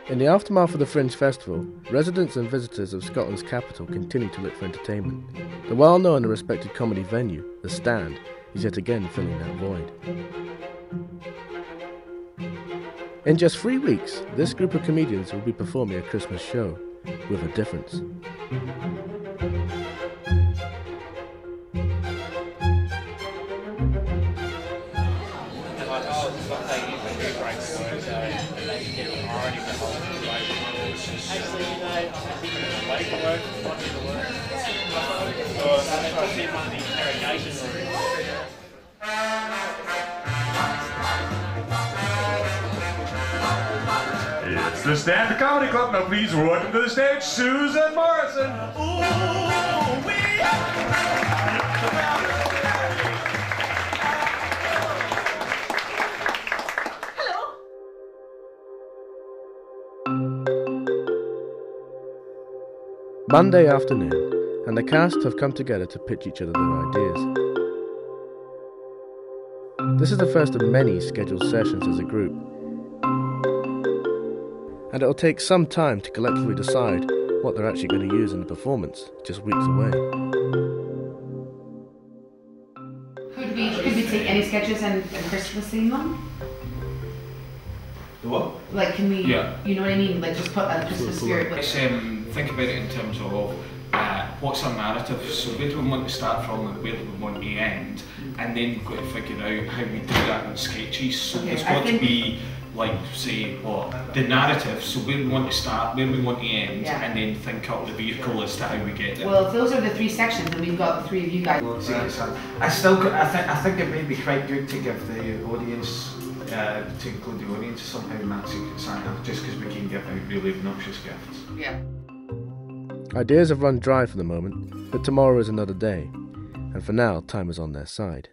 In the aftermath of the Fringe Festival, residents and visitors of Scotland's capital continue to look for entertainment. The well-known and respected comedy venue, The Stand, is yet again filling that void. In just 3 weeks, this group of comedians will be performing a Christmas show, with a difference. It's the Stand Comedy Club. Now please welcome to the stage Susan Morrison. Monday afternoon, and the cast have come together to pitch each other their ideas. This is the first of many scheduled sessions as a group, and it'll take some time to collectively decide what they're actually going to use in the performance, just weeks away. Could we take any sketches and Christmas theme them? The what? Like, can we, Yeah. you know what I mean? Like, just put a Christmas spirit with Let's it. think about it in terms of what's our narrative. So where do we want to start from and where do we want to end? And then we've got to figure out how we do that in sketches. So Okay, there's got to be, like, say, the narrative, so where we want to start, where we want to end, Yeah. and then think up the vehicle as to how we get there. Well, if those are the 3 sections, and we've got the 3 of you guys. I think it may be quite good to give the audience, to include the audience somehow in that Secret Santa, just because we can give out really obnoxious gifts. Yeah. Ideas have run dry for the moment, but tomorrow is another day, and for now, time is on their side.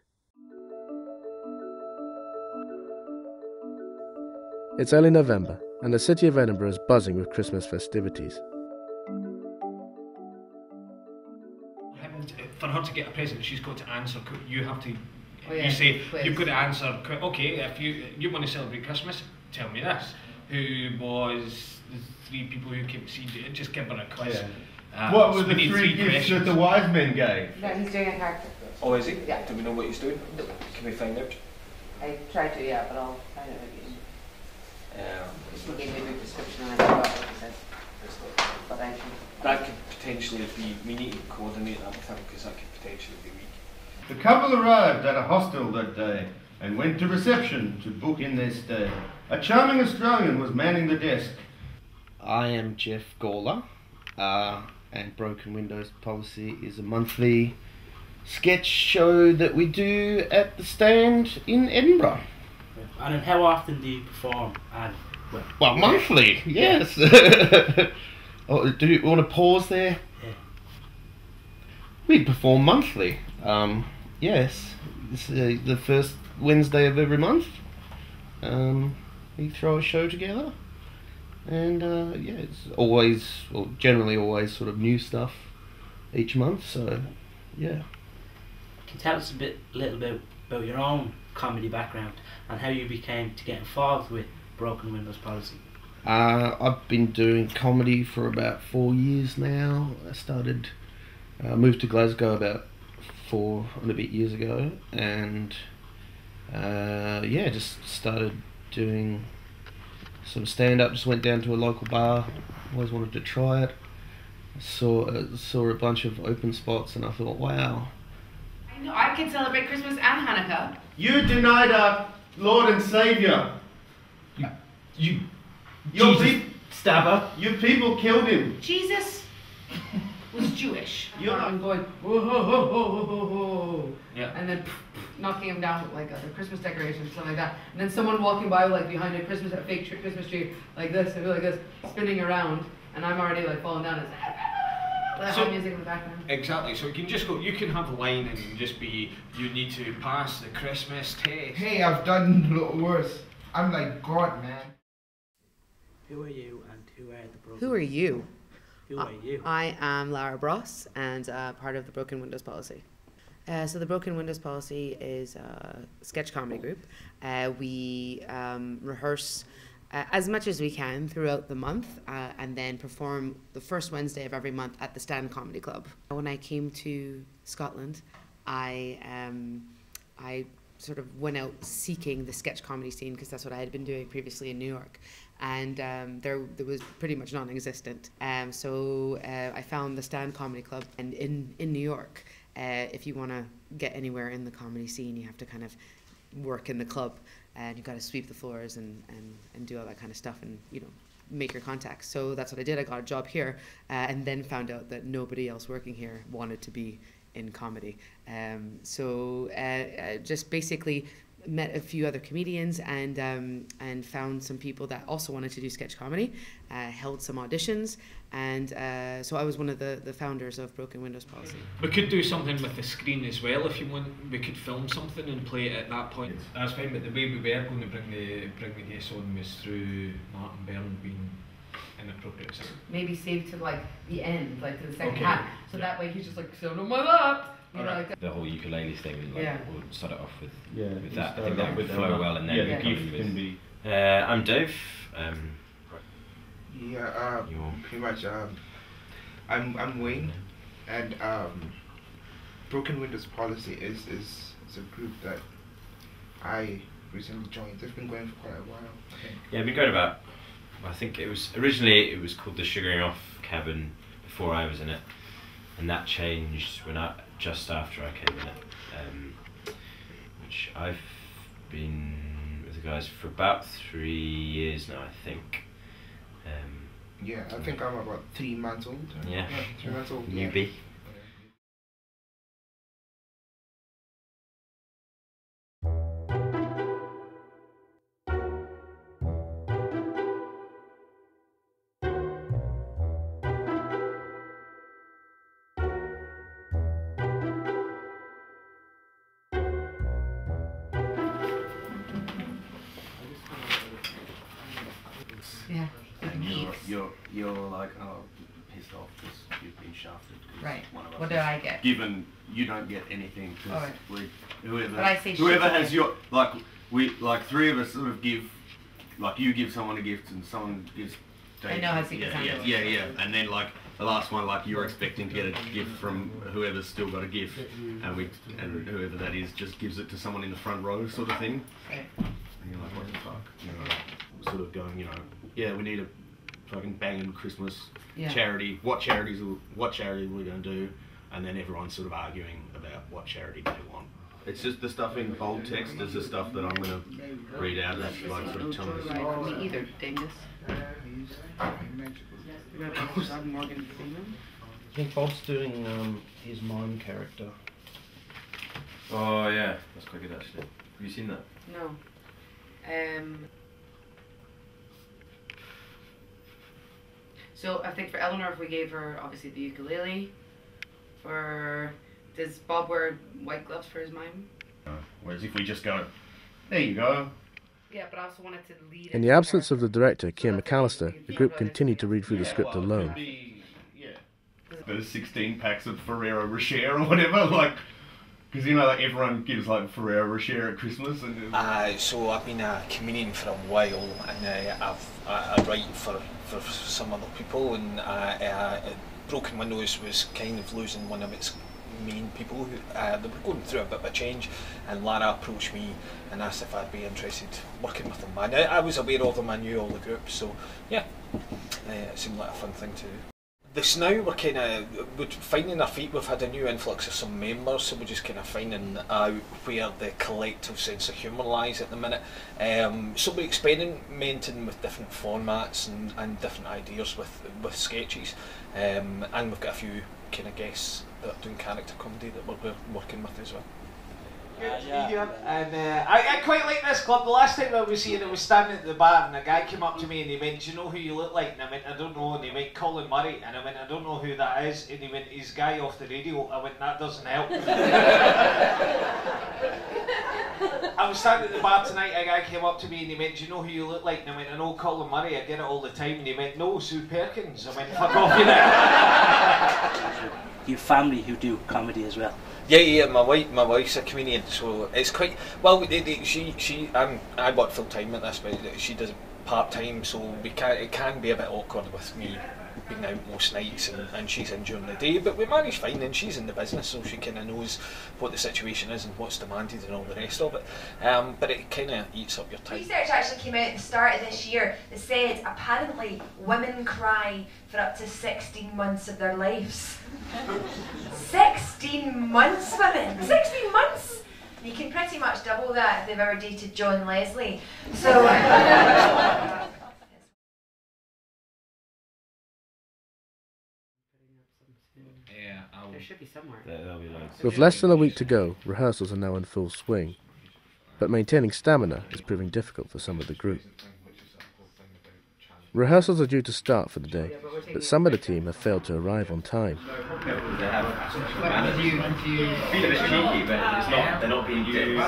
It's early November, and the city of Edinburgh is buzzing with Christmas festivities. For her to get a present, she's got to answer. You have to. Oh, yeah, you say quiz. you've got to answer. Okay, if you want to celebrate Christmas, tell me this. Who was the 3 people who came to see you? Just give her a quiz. Yeah. What so were we the need 3 gifts questions. that the wise men gave? Yeah, he's doing a character. Oh, is he? Yeah. Do we know what he's doing? No. Can we find out? I tried to, yeah, but I'll find it again. Yeah. He gave me a good description and I forgot what he said. But I should. That could potentially be. We need to coordinate that with him because that could potentially be weak. The couple arrived at a hostel that day and went to reception to book in their stay. A charming Australian was manning the desk. I am Jeff Gawler, and Broken Windows Policy is a monthly sketch show that we do at the Stand in Edinburgh. And how often do you perform? And Well, monthly, yes. Oh, do you want to pause there? Yeah. We perform monthly. Yes, it's the first Wednesday of every month. We throw a show together, and yeah, it's always, or generally always, sort of new stuff each month. So, yeah. Can you tell us a little bit about your own comedy background and how you became to get involved with Broken Windows Policy? I've been doing comedy for about 4 years now. I moved to Glasgow about 4 and a bit years ago, and yeah, just started doing some stand-up. Just went down to a local bar. Always wanted to try it. Saw a bunch of open spots, and I thought, wow. I know, I can celebrate Christmas and Hanukkah. You denied our Lord and Saviour. You. Your Jesus, stabber. You people killed him. Jesus was Jewish. You're not- I'm going, whoa, whoa, whoa, whoa, whoa, whoa. Yeah. And then knocking him down with like a Christmas decoration, something like that. And then someone walking by like behind a fake Christmas tree like this, and like this, spinning around, and I'm already like falling down. It's So- hot music in the background. Exactly. So you can just go. You can have a line and just be. You need to pass the Christmas test. Hey, I've done a lot worse. I'm like God, man. Who are you and who are the Broken? Who are you? Who are you? I am Lara Bross and part of the Broken Windows Policy. So the Broken Windows Policy is a sketch comedy group. We rehearse as much as we can throughout the month and then perform the first Wednesday of every month at the Stand Comedy Club. When I came to Scotland, I sort of went out seeking the sketch comedy scene because that's what I had been doing previously in New York, and there was pretty much non-existent. So I found the Stand Comedy Club, and in New York, if you want to get anywhere in the comedy scene, you have to kind of work in the club, and you've got to sweep the floors and do all that kind of stuff, and make your contacts. So that's what I did. I got a job here, and then found out that nobody else working here wanted to be in comedy. So just basically met a few other comedians and found some people that also wanted to do sketch comedy, held some auditions, and so I was one of the founders of Broken Windows Policy. We could do something with the screen as well if you want. We could film something and play it at that point. That's fine, but the way we were going to bring the guests on was through Martin Byrne being inappropriate. Maybe save to like the end, like to the second half, so that way he's just like sitting on my lap. Like that. The whole ukulele thing, like, we'll start it off with that. I start think that would flow well, and then the gift can be. I'm Dave. Pretty much. I'm Wayne, and Broken Windows Policy is a group that I recently joined. They've been going for quite a while. Yeah, we've been going about. I think it was called the Sugaring Off Cabin before I was in it, and that changed just after I came in it, which I've been with the guys for about 3 years now, I think. I think I'm about 3 months old. Yeah, 3 months old. Newbie. Yeah. And you're like, pissed off because you've been shafted. Right. One of us What did I get? Given you don't get anything because But I say whoever shit has to your three of us sort of give, like you give someone a gift and someone gives. I know how to handle it. Yeah. And then like the last one, like you're expecting to get a gift from whoever's still got a gift, and whoever that is just gives it to someone in the front row, sort of thing. Right. And you're like, what the fuck? Sort of going, we need a fucking banging Christmas charity. What charity are we going to do? And then everyone's sort of arguing about what charity they want. It's just the stuff in bold text is the stuff that I'm going to read out as like sort of telling us. Me either, dingus. Morgan Freeman. I think Bob's doing his mime character. Oh yeah, that's quite good actually. Have you seen that? No. So I think for Eleanor, if we gave her obviously the ukulele, does Bob wear white gloves for his mime? Whereas if we just go, there you go. Yeah, but I also wanted to lead. In the absence of the director, Keir McAllister, the group continued to read through the script alone. There's 16 packs of Ferrero Rocher or whatever, like, because like everyone gives like Ferrero Rocher at Christmas. And so I've been a comedian for a while, and I write for some other people, and Broken Windows was kind of losing one of its main people who they were going through a bit of a change, and Lara approached me and asked if I'd be interested working with them. And I was aware of them, I knew all the groups, so yeah, it seemed like a fun thing to do. This now we're kind of finding our feet. We've had a new influx of some members, so we're just kind of finding out where the collective sense of humour lies at the minute. So we're experimenting with different formats and different ideas with sketches, and we've got a few kind of guests that are doing character comedy that we're working with as well. And I quite like this club. The last time I was here, I was standing at the bar and a guy came up to me and he went, "Do you know who you look like?" And I went, "I don't know." And he went, "Colin Murray." And I went, "I don't know who that is." And he went, "He's guy off the radio." I went, "That doesn't help." I was standing at the bar tonight, a guy came up to me and he went, do you know who you look like? And I went, I know Colin Murray, I get it all the time. And he went, no, Sue Perkins. I went, fuck off, you know. You have family who do comedy as well? Yeah, my wife's a comedian, so it's quite, well, I work full time at this, but she does it part time, so it can be a bit awkward with me being out most nights and she's in during the day, but we manage fine, and she's in the business, so she kind of knows what the situation is and what's demanded and all the rest of it. But it kind of eats up your time. Research actually came out at the start of this year that said apparently women cry for up to 16 months of their lives. 16 months, women! 16 months! You can pretty much double that if they've ever dated John Leslie. So. There should be somewhere. There'll be loads. With less than a week to go, rehearsals are now in full swing. But maintaining stamina is proving difficult for some of the group. Rehearsals are due to start for the day, but some of the team have failed to arrive on time. They have a bit cheeky, but it's not, they're not being dicks.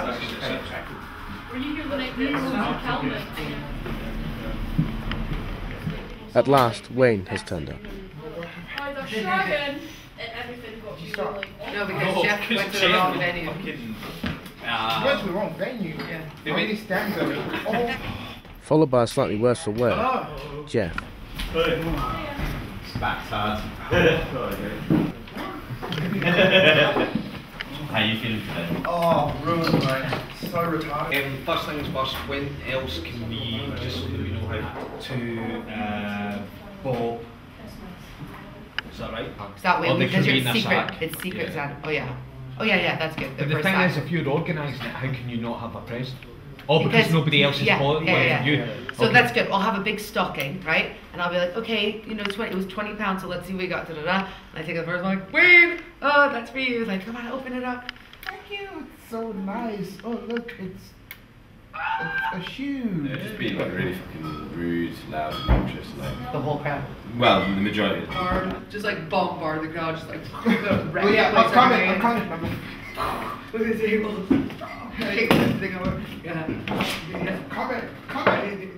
Were you here the night that Calvin? At last, Wayne has turned up. No, because Jeff went to the wrong venue. Went to the wrong venue. Yeah. They made it stand there. Followed by a slightly worse for wear, Jeff. Back's hard. How are you feeling today? Oh, ruined, mate. So retarded. First things first, when else can we, just so that we know how to Bob? Is that right? Is that way? Or they Because can be it's in a secret. sack. It's secret Yeah. Santa. Oh yeah. Oh yeah, that's good. But the thing is, if you're organising it, how can you not have a present? Oh, because nobody else is yeah. you. So Okay. that's good. I'll have a big stocking, right? And I'll be like, okay, you know, it was 20 pounds, so let's see what we got. Da da da. And I take the first one, like, Wayne, oh, that's for you. Like, come on, open it up. Thank you. It's so nice. Oh, look, it's a shoe. Yeah, just being like really fucking rude, loud, and obnoxious, like. The whole crowd. Well, the majority. Or just like bombard the crowd, just like. Oh yeah, I'm coming. Look at the table. Take this thing over. Yeah. Coming.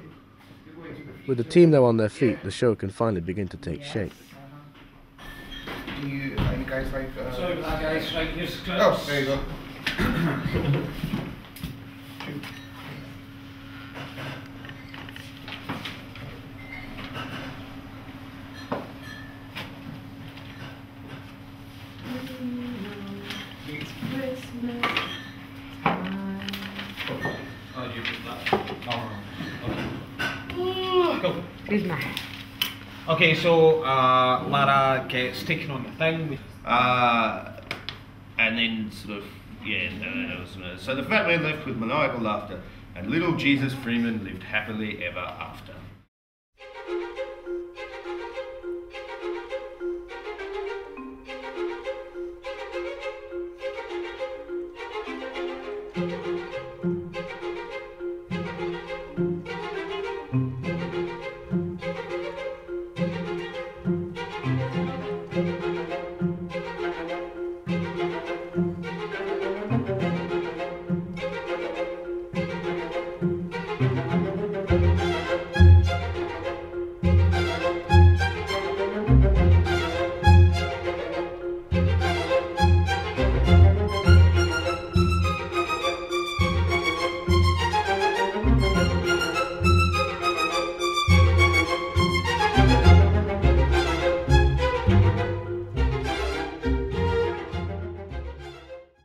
With the team now on their feet, the show can finally begin to take shape. Are you guys like? Sorry about that, guys. Right, here's the clips. Oh, there you go. Oh, you put that. Oh, okay. Go. Here's my. Okay, so Lara gets taken on the thing. And then sort of, so the fat man left with maniacal laughter, and little Jesus Freeman lived happily ever after.